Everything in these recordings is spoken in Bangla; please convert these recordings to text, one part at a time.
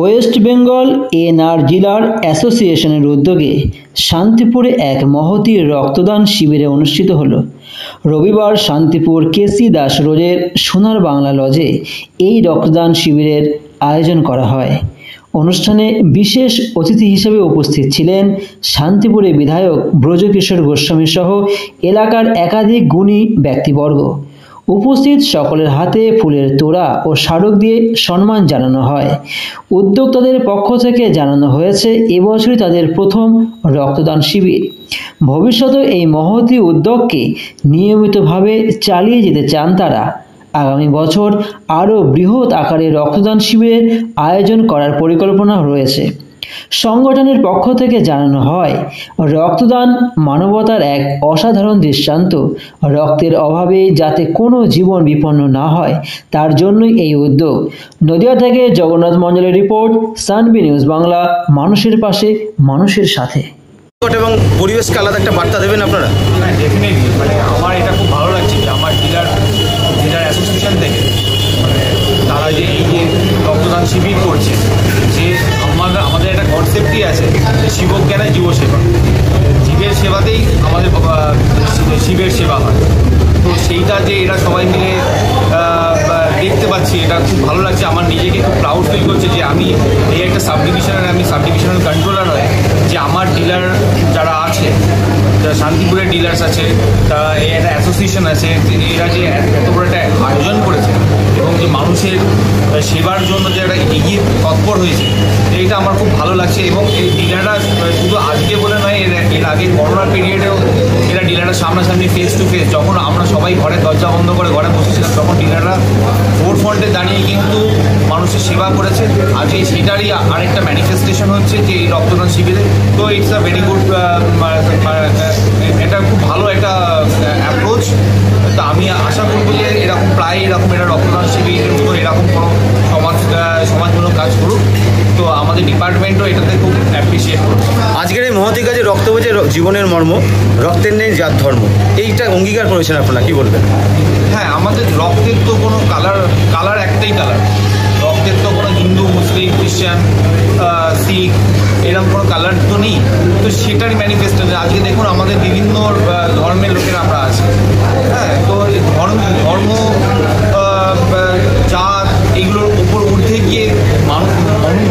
ওয়েস্ট বেঙ্গল এনআরজিলার অ্যাসোসিয়েশনের উদ্যোগে শান্তিপুরে এক মহতী রক্তদান শিবিরে অনুষ্ঠিত হলো। রবিবার শান্তিপুর কেসি দাস রোডের সোনার বাংলা লজে এই রক্তদান শিবিরের আয়োজন করা হয়। অনুষ্ঠানে বিশেষ অতিথি হিসেবে উপস্থিত ছিলেন শান্তিপুরের বিধায়ক ব্রজকিশোর গোস্বামী সহ এলাকার একাধিক গুণী ব্যক্তিবর্গ। উপস্থিত সকলের হাতে ফুলের তোড়া ও স্মারক দিয়ে সম্মান জানানো হয়। উদ্যোক্তাদের পক্ষ থেকে জানানো হয়েছে এবছরই তাদের প্রথম রক্তদান শিবির। ভবিষ্যতে এই মহতী উদ্যোগকে নিয়মিতভাবে চালিয়ে যেতে চান তারা। আগামী বছর আরও বৃহৎ আকারে রক্তদান শিবিরের আয়োজন করার পরিকল্পনা রয়েছে। সংগঠনের পক্ষ থেকে জানানো হয়, রক্তদান মানবতার এক অসাধারণ দৃষ্টান্ত। রক্তের অভাবে যাতে কোনো জীবন বিপন্ন না হয় তার জন্যই এই উদ্যোগ। নদিয়া থেকে জগন্নাথ মণ্ডলের রিপোর্ট, সানবি নিউজ বাংলা, মানুষের পাশে মানুষের সাথে। এবং পরিবেশকে আলাদা একটা বার্তা দেবেন আপনারা? হ্যাঁ, ডেফিনেটলি। আমার এটা খুব ভালো লাগছে যে আমার ডিলার অ্যাসোসিয়েশন থেকে তারা যে এই যে রক্তদান শিবির করছে, যে আমাদের একটা কনসেপ্টই আছে যে শিবজ্ঞানে জীবসেবা, জীবের সেবাতেই আমাদের শিবের সেবা হয়। তো সেইটা যে এরা সবাই মিলে দেখতে পাচ্ছি, এটা খুব ভালো লাগছে। আমার নিজেকে খুব প্রাউড ফিল করছে যে আমি এই একটা সাবডিভিশনাল কন্ট্রোলার হয়, যে আমার ডিলার যারা আছে, যারা শান্তিপুরের ডিলার্স আছে, তারা এই একটা অ্যাসোসিয়েশন আছে, এরা যে এত বড় একটা আয়োজন করেছে এবং যে মানুষের সেবার জন্য যে একটা এগিয়ে তৎপর হয়েছে, এইটা আমার খুব ভালো লাগছে। এবং এই ডিলাররা শুধু আজকে বলে নয়, এর আগে করোনার পিরিয়ডেও এরা ডিলাররা সামনাসামনি ফেস টু ফেস, যখন আমরা সবাই ঘরে দরজা বন্ধ করে ঘরে বসেছিলাম, তখন ডিলাররা ফোর ফ্রন্টে দাঁড়িয়ে কিন্তু মানুষের সেবা করেছে। আজকে সেটারই আরেকটা ম্যানিফেস্টেশন হচ্ছে যে এই রক্তদান শিবিরে। তো ইটস আ ভেরি গুড, এটা খুব ভালো একটা অ্যাপ্রোচ। তো আমি আশা করবো যে এরকম এরা রক্তদান শিবিরের মতো এরকম কোনো সমাজমূলক কাজ করুক। তো আমাদের ডিপার্টমেন্টও এটাতে খুব অ্যাপ্রিসিয়েট করছে। আজকের এই মহতী কাজে রক্ত বোঝে জীবনের মর্ম, রক্তের নেই জাত ধর্ম, এইটা অঙ্গীকার করেছেন আপনারা, কি বলবেন? হ্যাঁ, আমাদের রক্তের তো কোনো কালার একটাই কালার। রক্তের তো কোনো হিন্দু, মুসলিম, খ্রিস্টান, শিখ এরকম কোনো কালার তো নেই। তো সেটারই ম্যানিফেস্টেশন। আজকে দেখুন আমাদের বিভিন্ন ধর্মের লোকেরা আমরা আছি। হ্যাঁ, তো ধর্ম জাত এইগুলোর উপর উঠে গিয়ে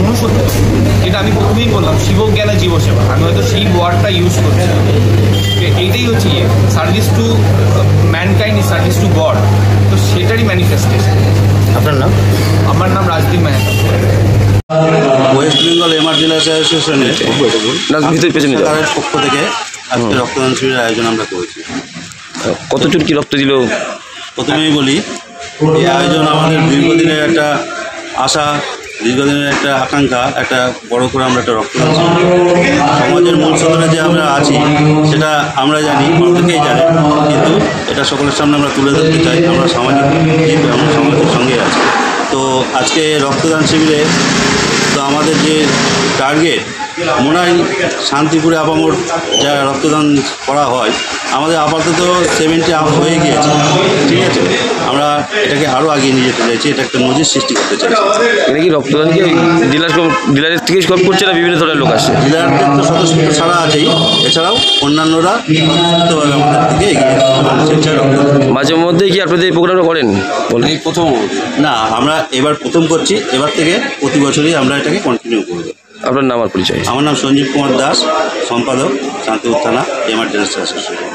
মনুষ্যত্ব, এটা আমি প্রথমেই বললাম, শিবজ্ঞানে জীবসেবা। আমি হয়তো সেই ওয়ার্ডটা ইউজ করছি। এইটাই হচ্ছে service to mankind is service to god. তো সেটারই ম্যানিফেস্টেশন। আপনার নাম? আমার নাম রাজদীপ মেহতা। ওয়েস্ট বেঙ্গল এনআরজিলার অ্যাসোসিয়েশনের তাদের পক্ষ থেকে আজকে রক্তদান শিবিরের আয়োজন আমরা করেছি। কতজন কি রক্ত দিল? প্রথমেই বলি, এই আয়োজন আমাদের দীর্ঘদিনের একটা আশা, দীর্ঘদিনের একটা আকাঙ্ক্ষা, একটা বড় করে আমরা একটা রক্তদান শিবির। সমাজের মূল স্রোতে যে আমরা আছি সেটা আমরা জানি, প্রত্যেকেই জানে, কিন্তু এটা সকলের সামনে আমরা তুলে ধরতে চাই। আমরা সামাজিক জীব, আমরা সমাজের সঙ্গে আছি। তো আজকে রক্তদান শিবিরে তো আমাদের যে টার্গেট, মনে হয় শান্তিপুরে আপামোট যা রক্তদান করা হয়, আমাদের আপাতত 70 আপ হয়ে গিয়েছে। ঠিক আছে, আমরা এটাকে আরও আগিয়ে নিয়ে যেতে চাইছি, এটা একটা নজির সৃষ্টি করতে চাইছি। এটা কি রক্তদান কি ডিলারের থেকে সব করছে না বিভিন্ন ধরনের লোক আসছে? ডিলারদের তো সদস্য ছাড়া আছেই, এছাড়াও অন্যান্যরা সুস্থভাবে আমাদের থেকে এগিয়ে মাঝে মধ্যেই কি আপনাদের এই প্রোগ্রামটা করেন? এই প্রথম না, আমরা এবার প্রথম করছি। এবার থেকে প্রতি বছরই আমরা এটাকে কন্টিনিউ করব। আপনার নাম আর পরিচয়? আমার নাম সঞ্জীব কুমার দাস, সম্পাদক, শান্তিপুর থানা এমার্জেন্সি অ্যাসোসিয়েশন।